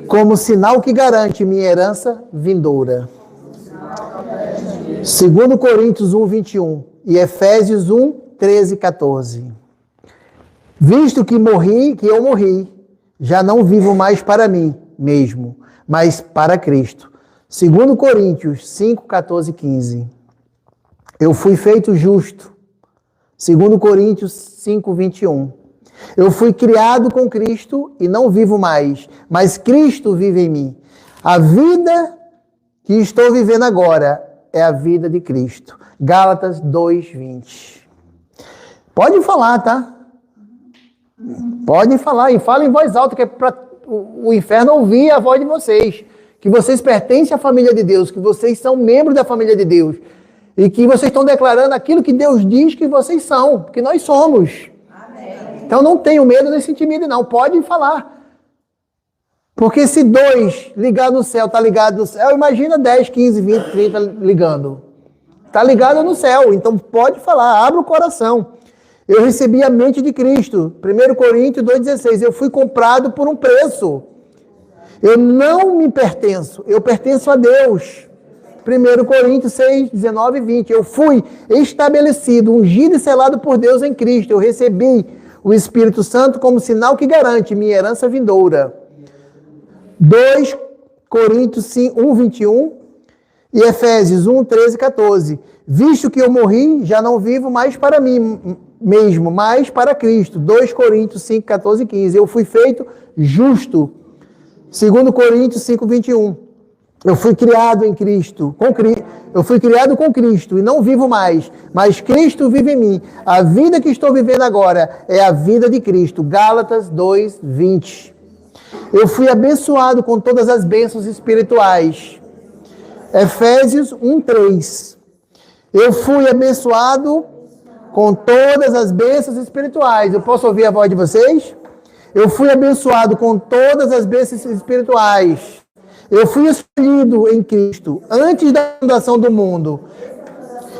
como sinal que garante minha herança vindoura. 2 Coríntios 1, 21 e Efésios 1, 13 e 14. Visto que eu morri, já não vivo mais para mim mesmo, mas para Cristo. 2 Coríntios 5, 14 e 15. Eu fui feito justo. 2 Coríntios 5, 21. Eu fui criado com Cristo e não vivo mais, mas Cristo vive em mim. A vida que estou vivendo agora é a vida de Cristo. Gálatas 2, 20. Pode falar, tá? Pode falar, e fala em voz alta, que é para o inferno ouvir a voz de vocês. Que vocês pertencem à família de Deus, que vocês são membros da família de Deus. E que vocês estão declarando aquilo que Deus diz que vocês são, que nós somos. Amém. Então não tenham medo, nem se intimidem, não. Pode falar. Porque se 2 ligar no céu, está ligado no céu, imagina 10, 15, 20, 30 ligando. Está ligado no céu, então pode falar, abre o coração. Eu recebi a mente de Cristo. 1 Coríntios 2,16. Eu fui comprado por um preço. Eu não me pertenço. Eu pertenço a Deus. 1 Coríntios 6, 19 e 20. Eu fui estabelecido, ungido e selado por Deus em Cristo. Eu recebi o Espírito Santo como sinal que garante minha herança vindoura. 2 Coríntios 1, 21. E Efésios 1, 13 e 14. Visto que eu morri, já não vivo mais para mim mesmo, mas para Cristo. 2 Coríntios 5, 14 e 15. Eu fui feito justo. 2 Coríntios 5, 21. Eu fui criado em Cristo, eu fui criado com Cristo e não vivo mais, mas Cristo vive em mim. A vida que estou vivendo agora é a vida de Cristo. Gálatas 2, 20. Eu fui abençoado com todas as bênçãos espirituais. Efésios 1, 3. Eu fui abençoado com todas as bênçãos espirituais. Eu posso ouvir a voz de vocês? Eu fui abençoado com todas as bênçãos espirituais. Eu fui escolhido em Cristo antes da fundação do mundo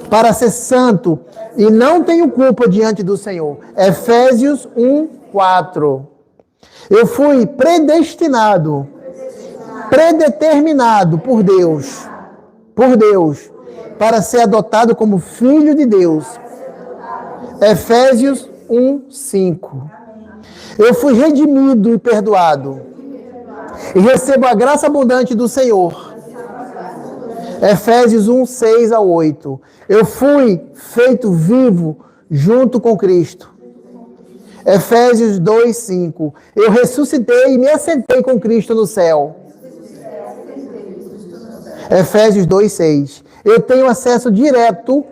para ser santo e não tenho culpa diante do Senhor. Efésios 1, 4. Eu fui predestinado, predeterminado por Deus, para ser adotado como filho de Deus. Efésios 1, 5. Eu fui redimido e perdoado. E recebo a graça abundante do Senhor. Efésios 1, 6 a 8. Eu fui feito vivo junto com Cristo. Efésios 2, 5. Eu ressuscitei e me assentei com Cristo no céu. Efésios 2, 6. Eu tenho acesso direto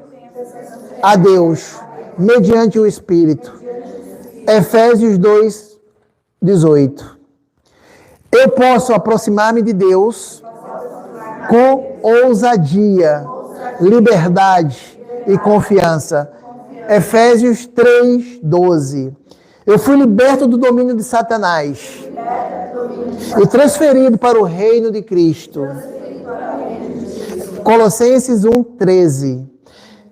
a Deus, mediante o Espírito. Efésios 2, 18. Eu posso aproximar-me de Deus com ousadia, liberdade e confiança. Efésios 3, 12. Eu fui liberto do domínio de Satanás e transferido para o reino de Cristo. Colossenses 1, 13.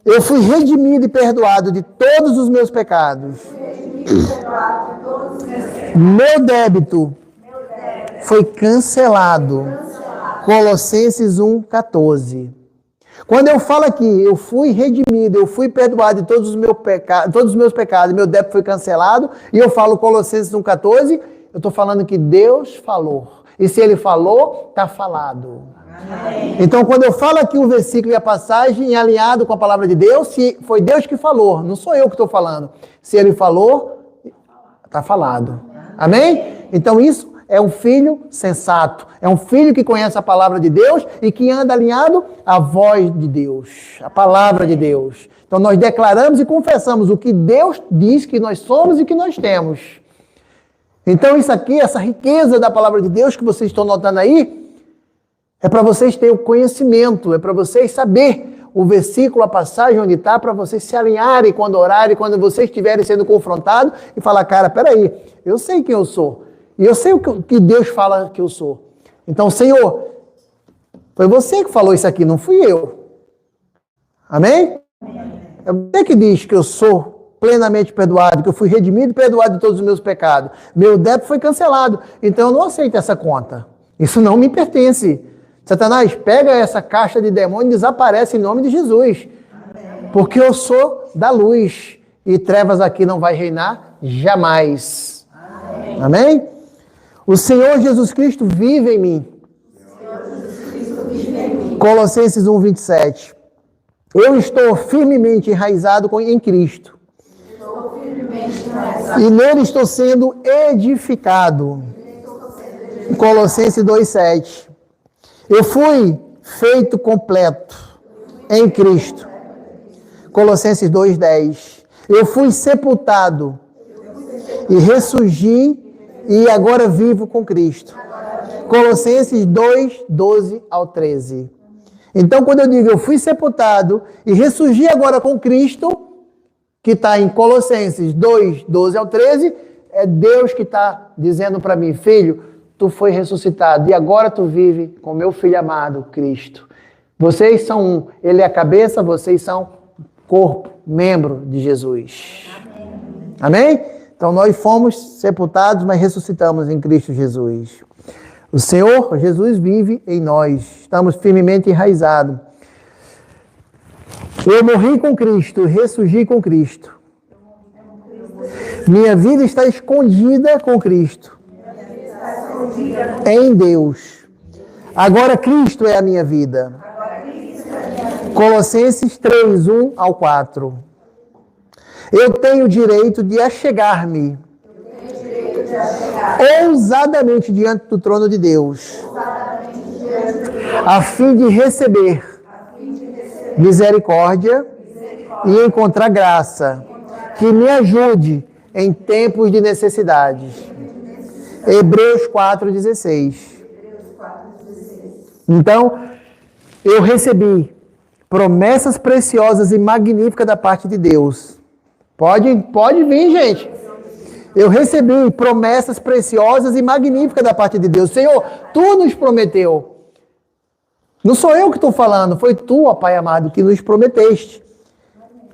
Eu fui redimido e perdoado de todos os meus pecados. Meu débito foi cancelado. Colossenses 1, 14. Quando eu falo aqui, eu fui redimido, eu fui perdoado de todos os meus pecados, meu débito foi cancelado, e eu falo Colossenses 1, 14, eu estou falando que Deus falou. E se Ele falou, está falado. Amém. Então, quando eu falo aqui o versículo e a passagem alinhado com a palavra de Deus, se foi Deus que falou, não sou eu que estou falando. Se Ele falou, está falado. Amém? Então, isso é um filho sensato. É um filho que conhece a palavra de Deus e que anda alinhado à voz de Deus, a palavra de Deus. Então nós declaramos e confessamos o que Deus diz que nós somos e que nós temos. Então isso aqui, essa riqueza da palavra de Deus que vocês estão notando aí, é para vocês terem o conhecimento, é para vocês saber o versículo, a passagem onde está, para vocês se alinharem quando orarem, quando vocês estiverem sendo confrontados e falar, cara, peraí, eu sei quem eu sou. E eu sei o que Deus fala que eu sou. Então, Senhor, foi você que falou isso aqui, não fui eu. Amém? É você que diz que eu sou plenamente perdoado, que eu fui redimido e perdoado de todos os meus pecados. Meu débito foi cancelado. Então, eu não aceito essa conta. Isso não me pertence. Satanás, pega essa caixa de demônio e desaparece em nome de Jesus. Porque eu sou da luz. E trevas aqui não vai reinar jamais. Amém? O Senhor Jesus Cristo vive em mim. Colossenses 1, 27. Eu estou firmemente enraizado em Cristo. E nele estou sendo edificado. Colossenses 2, 7. Eu fui feito completo em Cristo. Colossenses 2, 10. Eu fui sepultado e ressurgi e agora vivo com Cristo. Colossenses 2, 12 ao 13. Então, quando eu digo eu fui sepultado e ressurgi agora com Cristo, que está em Colossenses 2, 12 ao 13, é Deus que está dizendo para mim, filho, tu foi ressuscitado e agora tu vive com meu filho amado, Cristo. Vocês são um, ele é a cabeça, vocês são corpo, membro de Jesus. Amém? Então nós fomos sepultados, mas ressuscitamos em Cristo Jesus. O Senhor Jesus vive em nós. Estamos firmemente enraizados. Eu morri com Cristo, ressurgi com Cristo. Minha vida está escondida com Cristo. Em Deus. Agora Cristo é a minha vida. Colossenses 3, 1 ao 4. Eu tenho o direito de achegar-me ousadamente diante do trono de Deus, a fim de receber misericórdia e encontrar graça, que me ajude em tempos de necessidade. Hebreus 4,16. Então, eu recebi promessas preciosas e magníficas da parte de Deus. Pode vir, gente. Eu recebi promessas preciosas e magníficas da parte de Deus. Senhor, Tu nos prometeu. Não sou eu que estou falando, foi Tu, ó Pai amado, que nos prometeste.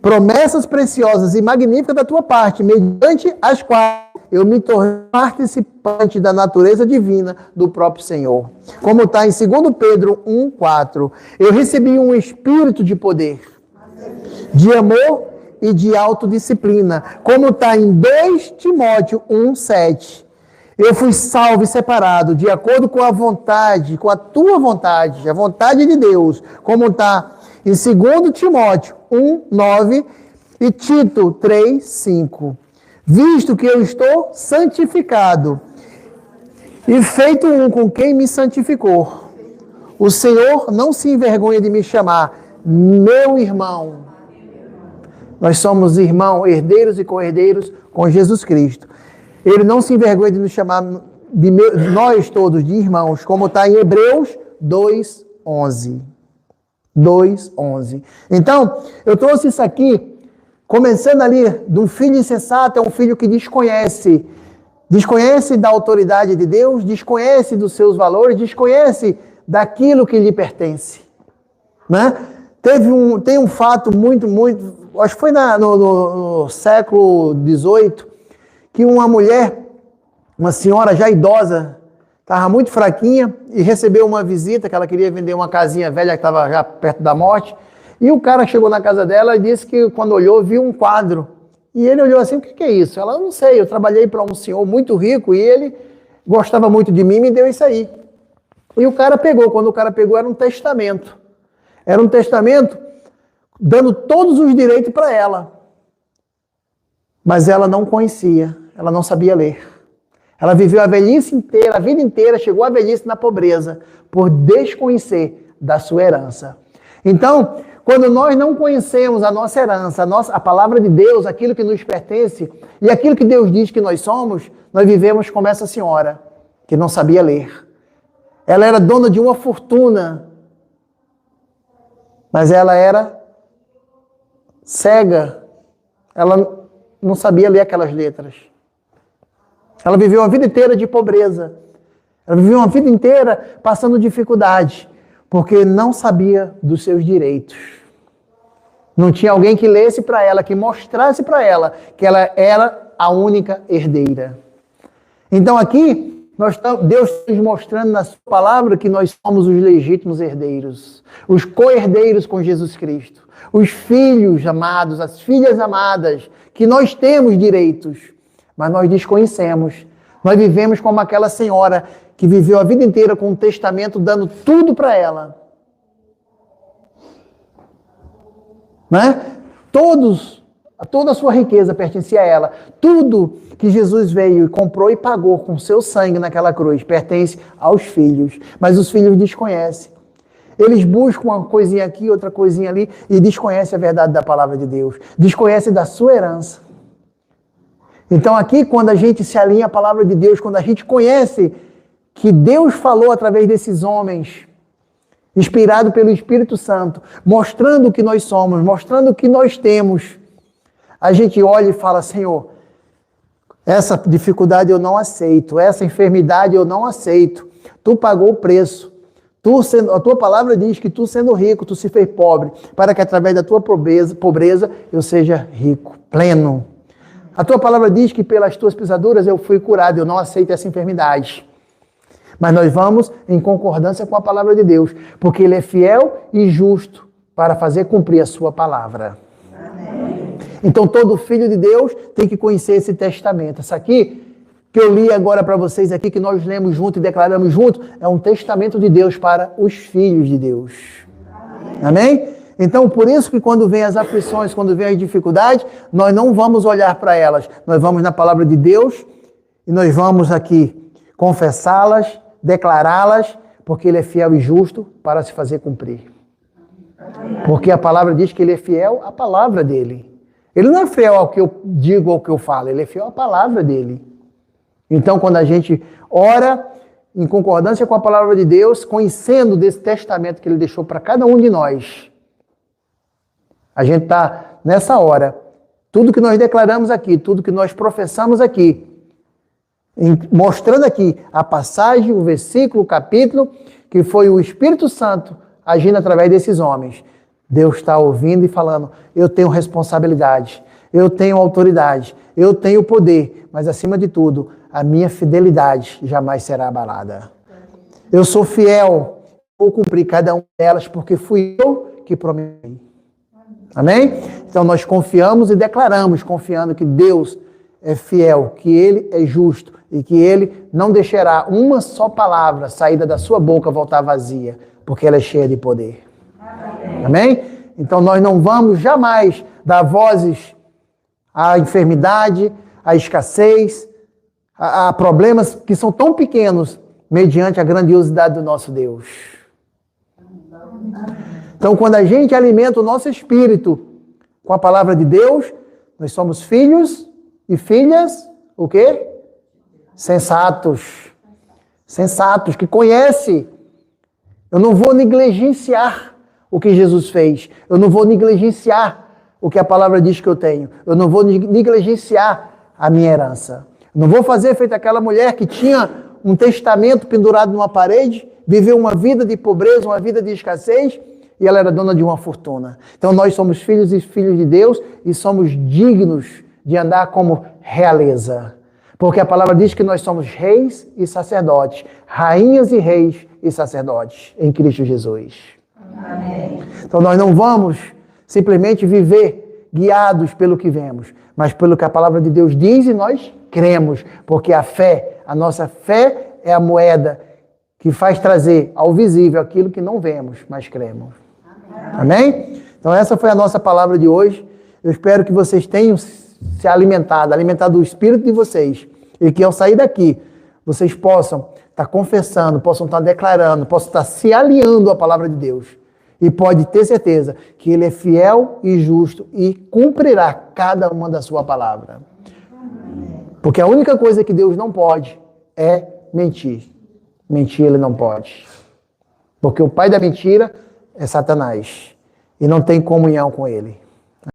Promessas preciosas e magníficas da Tua parte, mediante as quais eu me tornei participante da natureza divina do próprio Senhor. Como está em 2 Pedro 1, 4. Eu recebi um espírito de poder, de amor e de autodisciplina. Como está em 2 Timóteo 1, 7. Eu fui salvo e separado de acordo com a vontade, com a tua vontade, a vontade de Deus. Como está em 2 Timóteo 1, 9 e Tito 3, 5. Visto que eu estou santificado e feito um com quem me santificou, o Senhor não se envergonha de me chamar meu irmão. Nós somos irmãos, herdeiros e co-herdeiros com Jesus Cristo. Ele não se envergonha de nos chamar, nós todos, de irmãos, como está em Hebreus 2, 11. 2, 11. Então, eu trouxe isso aqui, começando ali, de um filho insensato, é um filho que desconhece da autoridade de Deus, desconhece dos seus valores, desconhece daquilo que lhe pertence. Né? Tem um fato muito, acho que foi no século XVIII, que uma mulher, uma senhora já idosa, estava muito fraquinha e recebeu uma visita, que ela queria vender uma casinha velha que estava já perto da morte. E o cara chegou na casa dela e disse que quando olhou, viu um quadro. E ele olhou assim, o que é isso? Ela, não sei, eu trabalhei para um senhor muito rico e ele gostava muito de mim e me deu isso aí. E o cara pegou, quando o cara pegou era um testamento. Era um testamento dando todos os direitos para ela. Mas ela não conhecia, ela não sabia ler. Ela viveu a velhice inteira, a vida inteira, chegou à velhice na pobreza, por desconhecer da sua herança. Então, quando nós não conhecemos a nossa herança, a palavra de Deus, aquilo que nos pertence, e aquilo que Deus diz que nós somos, nós vivemos como essa senhora, que não sabia ler. Ela era dona de uma fortuna, mas ela era cega. Ela não sabia ler aquelas letras. Ela viveu a vida inteira de pobreza. Ela viveu uma vida inteira passando dificuldade, porque não sabia dos seus direitos. Não tinha alguém que lesse para ela, que mostrasse para ela que ela era a única herdeira. Então aqui, Deus está nos mostrando na sua palavra que nós somos os legítimos herdeiros, os co-herdeiros com Jesus Cristo, os filhos amados, as filhas amadas, que nós temos direitos, mas nós desconhecemos. Nós vivemos como aquela senhora que viveu a vida inteira com um testamento dando tudo para ela. Né? Toda a sua riqueza pertencia a ela. Tudo que Jesus veio e comprou e pagou com seu sangue naquela cruz pertence aos filhos. Mas os filhos desconhecem. Eles buscam uma coisinha aqui, outra coisinha ali e desconhecem a verdade da palavra de Deus. Desconhecem da sua herança. Então aqui, quando a gente se alinha à palavra de Deus, quando a gente conhece que Deus falou através desses homens, inspirado pelo Espírito Santo, mostrando o que nós somos, mostrando o que nós temos, a gente olha e fala, Senhor, essa dificuldade eu não aceito, essa enfermidade eu não aceito. Tu pagou o preço. A tua palavra diz que tu, sendo rico, tu se fez pobre, para que através da tua pobreza eu seja rico, pleno. A tua palavra diz que pelas tuas pisaduras eu fui curado, eu não aceito essa enfermidade. Mas nós vamos em concordância com a palavra de Deus, porque Ele é fiel e justo para fazer cumprir a sua palavra. Amém. Então todo filho de Deus tem que conhecer esse testamento. Isso aqui que eu li agora para vocês aqui, que nós lemos junto e declaramos junto, é um testamento de Deus para os filhos de Deus. Amém? Amém? Então, por isso que quando vem as aflições, quando vem as dificuldades, nós não vamos olhar para elas. Nós vamos na palavra de Deus e nós vamos aqui confessá-las, declará-las, porque Ele é fiel e justo para se fazer cumprir. Porque a palavra diz que Ele é fiel à palavra dEle. Ele não é fiel ao que eu digo ou ao que eu falo, Ele é fiel à palavra dEle. Então, quando a gente ora em concordância com a palavra de Deus, conhecendo desse testamento que Ele deixou para cada um de nós, a gente está nessa hora, tudo que nós declaramos aqui, tudo que nós professamos aqui, mostrando aqui a passagem, o versículo, o capítulo, que foi o Espírito Santo agindo através desses homens. Deus está ouvindo e falando, eu tenho responsabilidade, eu tenho autoridade, eu tenho poder, mas acima de tudo, a minha fidelidade jamais será abalada. Eu sou fiel, vou cumprir cada uma delas, porque fui eu que prometi. Amém? Então nós confiamos e declaramos, confiando que Deus é fiel, que Ele é justo e que Ele não deixará uma só palavra saída da sua boca voltar vazia, porque ela é cheia de poder. Amém? Então nós não vamos jamais dar vozes à enfermidade, à escassez, a problemas que são tão pequenos mediante a grandiosidade do nosso Deus. Então, quando a gente alimenta o nosso espírito com a palavra de Deus, nós somos filhos e filhas, o quê? Sensatos. Sensatos, que conhecem. Eu não vou negligenciar o que Jesus fez. Eu não vou negligenciar o que a palavra diz que eu tenho. Eu não vou negligenciar a minha herança. Não vou fazer feito aquela mulher que tinha um testamento pendurado numa parede, viveu uma vida de pobreza, uma vida de escassez, e ela era dona de uma fortuna. Então nós somos filhos e filhos de Deus e somos dignos de andar como realeza. Porque a palavra diz que nós somos reis e sacerdotes, rainhas e reis e sacerdotes em Cristo Jesus. Amém. Então nós não vamos simplesmente viver guiados pelo que vemos, mas pelo que a palavra de Deus diz e nós cremos, porque a fé, a nossa fé é a moeda que faz trazer ao visível aquilo que não vemos, mas cremos. Amém? Então essa foi a nossa palavra de hoje. Eu espero que vocês tenham se alimentado o espírito de vocês, e que ao sair daqui, vocês possam estar confessando, possam estar declarando, possam estar se aliando à palavra de Deus. E pode ter certeza que Ele é fiel e justo e cumprirá cada uma da sua palavra. Porque a única coisa que Deus não pode é mentir. Mentir Ele não pode. Porque o pai da mentira é Satanás. E não tem comunhão com Ele.